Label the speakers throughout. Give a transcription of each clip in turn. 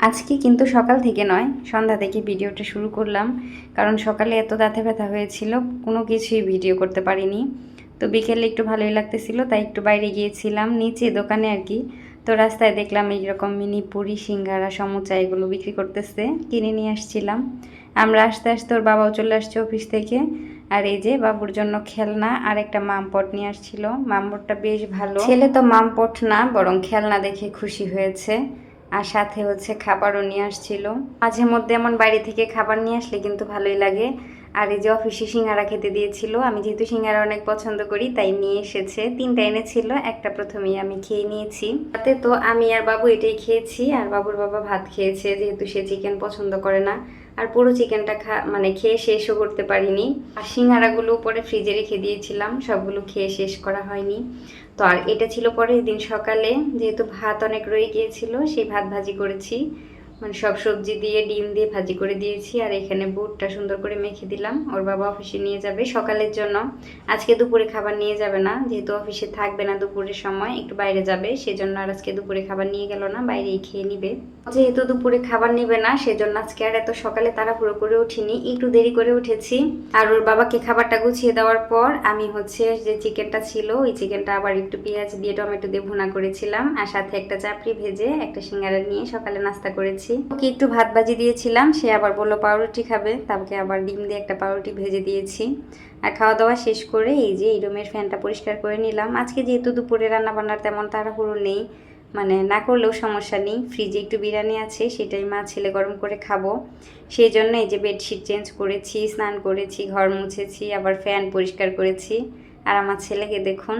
Speaker 1: আজকে কিন্তু সকাল থেকে নয়, সন্ধ্যা থেকে ভিডিওটা শুরু করলাম। কারণ সকালে এত দাঁতে ব্যথা হয়েছিল, কোনো কিছুই ভিডিও করতে পারিনি। তো বিকেলে একটু ভালোই লাগতেছিল, তাই একটু বাইরে গিয়েছিলাম নিচে দোকানে আর কি। তো রাস্তায় দেখলাম এইরকম মিনি পুরি, সিঙ্গারা, সমুচা এগুলো বিক্রি করতেছে, কিনে নিয়ে আসছিলাম। আমরা আস্তে আস্তে ওর বাবাও চলে আসছে অফিস থেকে। আর এই যে বাবুর জন্য খেলনা আর একটা মামপট নিয়ে আসছিল। মামপটটা বেশ ভালো, ছেলে তো মামপট না বরং খেলনা দেখে খুশি হয়েছে। আর সাথে হচ্ছে খাবারও নিয়ে আসছিল। মাঝে মধ্যে এমন বাইরে থেকে খাবার নিয়ে আসলে কিন্তু ভালোই লাগে। আর এই যে অফিসে সিঙ্গারা খেতে দিয়েছিল, আমি যেহেতু সিঙ্গারা অনেক পছন্দ করি তাই নিয়ে এসেছে। 3টা এনেছিল, একটা প্রথমেই আমি খেয়ে নিয়েছি। তাতে তো আমি আর বাবু এটাই খেয়েছি, আর বাবুর বাবা ভাত খেয়েছে যেহেতু সে চিকেন পছন্দ করে না। আর পুরো চিকেনটা মানে খেয়ে শেষও করতে পারিনি। আর সিঙ্গারাগুলো পরে ফ্রিজে রেখে দিয়েছিলাম, সবগুলো খেয়ে শেষ করা হয়নি। তো আর এটা ছিল পরের দিন সকালে, যেহেতু ভাত অনেক রয়ে গিয়েছিল সেই ভাত ভাজি করেছি, মানে সব সবজি দিয়ে ডিম দিয়ে ভাজি করে দিয়েছি। আর এখানে বুটটা সুন্দর করে মেখে দিলাম, ওর বাবা অফিসে নিয়ে যাবে সকালের জন্য। আজকে দুপুরে খাবার নিয়ে যাবে না, যেহেতু অফিসে থাকবে না দুপুরের সময়, একটু বাইরে যাবে, সেজন্য আর আজকে দুপুরে খাবার নিয়ে গেল না, বাইরেই খেয়ে নিবে। যেহেতু দুপুরে খাবার নিবে না সেজন্য আজকে আর এত সকালে তাড়াহুড়ো করে উঠিনি, একটু দেরি করে উঠেছি। আর ওর বাবাকে খাবারটা গুছিয়ে দেওয়ার পর আমি হচ্ছে যে চিকেনটা ছিল ওই চিকেনটা আবার একটু পেঁয়াজ দিয়ে টমেটো দিয়ে ভুনা করেছিলাম, আর সাথে একটা চাপড়ি ভেজে একটা সিঙ্গারা নিয়ে সকালে নাস্তা করেছি। ওকে একটু ভাত ভাজি দিয়েছিলাম, সে আবার বললো পাউরুটি খাবে, তাকে আবার ডিম দিয়ে একটা পাউরুটি ভেজে দিয়েছি। আর খাওয়া দাওয়া শেষ করে এই যে এই রুমের ফ্যানটা পরিষ্কার করে নিলাম। আজকে যেহেতু দুপুরে রান্না বান্নার তেমন তাড়াহুড়ো নেই, মানে না করলেও সমস্যা নেই, ফ্রিজে একটু বিরিয়ানি আছে, সেটাই মা ছেলে গরম করে খাবো। সেই জন্য এই যে বেডশিট চেঞ্জ করেছি, স্নান করেছি, ঘর মুছেছি, আবার ফ্যান পরিষ্কার করেছি। আর আমার ছেলেকে দেখুন,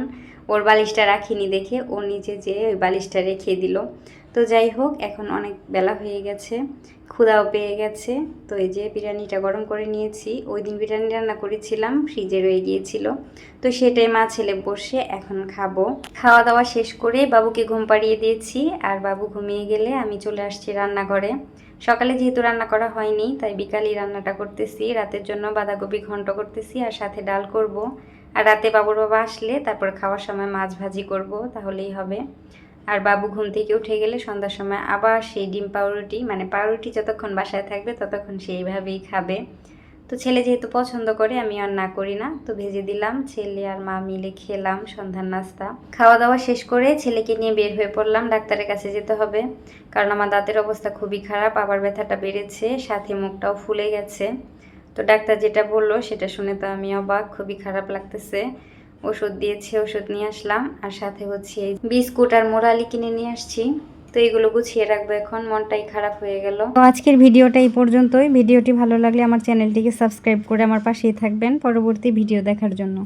Speaker 1: ওর বালিশটা রাখিনি দেখে ও নিচে যেয়ে ওই বালিশটা রেখে দিল। তো যাই হোক, এখন অনেক বেলা হয়ে গেছে, ক্ষুধাও পেয়ে গেছে। তো এই যে বিরিয়ানিটা গরম করে নিয়েছি, ওই দিন বিরিয়ানি রান্না করেছিলাম, ফ্রিজে রয়ে গিয়েছিল, তো সেটাই মা ছেলে বসে এখন খাবো। খাওয়া দাওয়া শেষ করে বাবুকে ঘুম পাড়িয়ে দিয়েছি, আর বাবু ঘুমিয়ে গেলে আমি চলে আসছি রান্নাঘরে। সকালে যেহেতু রান্না করা হয়নি তাই বিকালেই রান্নাটা করতেছি, রাতের জন্য বাঁধাকপি ঘন্ট করতেছি আর সাথে ডাল করব। আর রাতে বাবুর বাবা আসলে তারপর খাওয়ার সময় মাছ ভাজি করব, তাহলেই হবে। আর বাবু ঘুম থেকে উঠে গেলে সন্ধ্যার সময় আবার সেই ডিম পাউরুটি, মানে পাউরুটি যতক্ষণ বাসায় থাকবে ততক্ষণ সেইভাবেই খাবে। তো ছেলে যেহেতু পছন্দ করে আমি আর না করি না, তো ভেজে দিলাম, ছেলে আর মা মিলে খেলাম সন্ধ্যার নাস্তা। খাওয়া দাওয়া শেষ করে ছেলেকে নিয়ে বের হয়ে পড়লাম, ডাক্তারের কাছে যেতে হবে, কারণ আমার দাঁতের অবস্থা খুবই খারাপ, আবার ব্যথাটা বেড়েছে, সাথে মুখটাও ফুলে গেছে। তো ডাক্তার যেটা বললো সেটা শুনে তো আমি অবাক, খুবই খারাপ লাগতেছে। ওষুধ দিয়েছে, ওষুধ নিয়ে আসলাম, আর সাথে হচ্ছে বিস্কুট আর মোরালি কিনে নিয়ে আসছি। তো এগুলো গুছিয়ে রাখবো, এখন মনটাই খারাপ হয়ে গেল। তো আজকের ভিডিওটা এই পর্যন্তই। ভিডিওটি ভালো লাগলে আমার চ্যানেলটিকে সাবস্ক্রাইব করে আমার পাশেই থাকবেন পরবর্তী ভিডিও দেখার জন্য।